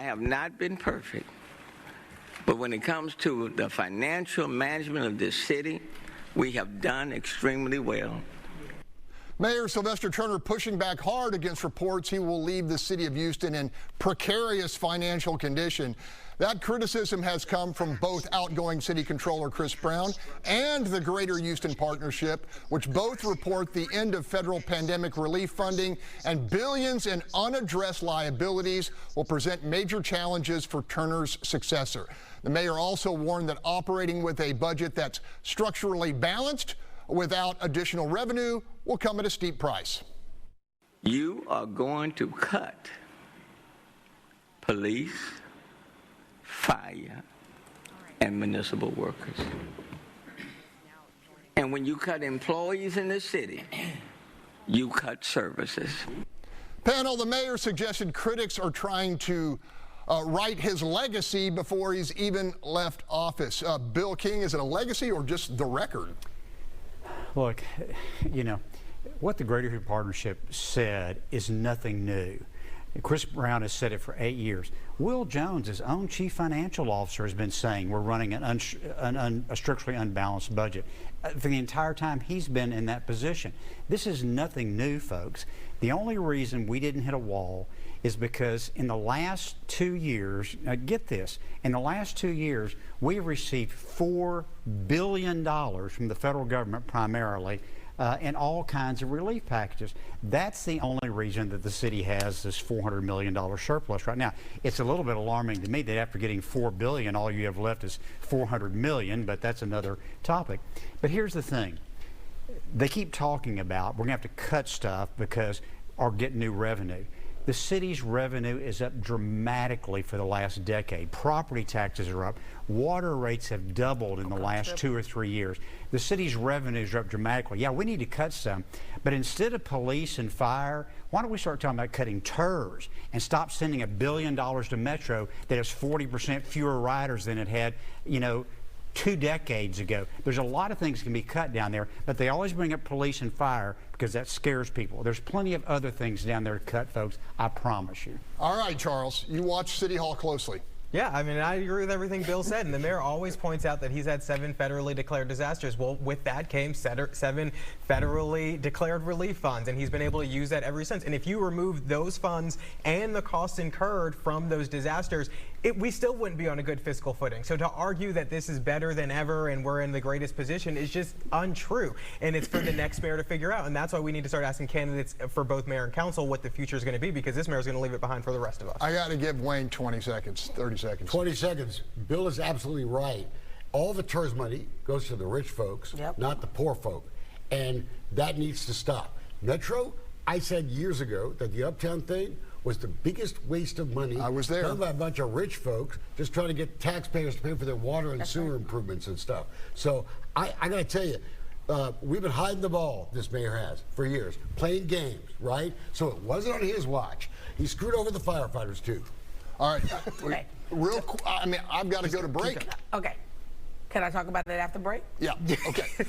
have not been perfect, but when it comes to the financial management of this city, we have done extremely well. Mayor Sylvester Turner pushing back hard against reports he will leave the city of Houston in precarious financial condition. That criticism has come from both outgoing City Controller Chris Brown and the Greater Houston Partnership, which both report the end of federal pandemic relief funding and billions in unaddressed liabilities will present major challenges for Turner's successor. The mayor also warned that operating with a budget that's structurally balanced without additional revenue will come at a steep price. You are going to cut police, fire, and municipal workers. And when you cut employees in the city, you cut services. Panel, the mayor suggested critics are trying to write his legacy before he's even left office. Bill King, is it a legacy or just the record? Look, you know, what the Greater Houston Partnership said is nothing new. Chris Brown has said it for 8 years. Will Jones, his own chief financial officer, has been saying we're running a structurally unbalanced budget. For the entire time he's been in that position. This is nothing new, folks. The only reason we didn't hit a wall is because in the last 2 years, get this, in the last 2 years, we've received $4 billion from the federal government primarily in all kinds of relief packages. That's the only reason that the city has this $400 million surplus right now. It's a little bit alarming to me that after getting $4 billion, all you have left is $400 million, but that's another topic. But here's the thing. They keep talking about we're going to have to cut stuff because or get new revenue. The city's revenue is up dramatically for the last decade. Property taxes are up. Water rates have doubled in the last 2 or 3 years. The city's revenues are up dramatically. Yeah, we need to cut some, but instead of police and fire, why don't we start talking about cutting TERS and stop sending $1 billion to Metro that has 40% fewer riders than it had, you know, 2 decades ago. There's a lot of things that can be cut down there, but they always bring up police and fire because that scares people. There's plenty of other things down there to cut, folks. I promise you. All right, Charles, you watch City Hall closely. Yeah, I mean, I agree with everything Bill said, and the mayor always points out that he's had 7 federally declared disasters. Well, with that came 7 federally declared relief funds, and he's been able to use that ever since. And if you remove those funds and the costs incurred from those disasters, we still wouldn't be on a good fiscal footing. So to argue that this is better than ever and we're in the greatest position is just untrue. And it's for the next mayor to figure out. And that's why we need to start asking candidates for both mayor and council what the future is going to be, because this mayor is going to leave it behind for the rest of us. I got to give Wayne 20 seconds, 30 seconds. 20 seconds. Bill is absolutely right. All the TERS money goes to the rich folks, not the poor folk. And that needs to stop. Metro, I said years ago that the Uptown thing was the biggest waste of money. I was there. Done by a bunch of rich folks just trying to get taxpayers to pay for their water and sewer improvements and stuff. So I got to tell you, we've been hiding the ball, this mayor has, for years, playing games, right? So it wasn't on his watch. He screwed over the firefighters, too. All right. Okay. Real quick, I mean, I've got to go to break. Okay. Can I talk about that after break? Yeah, okay.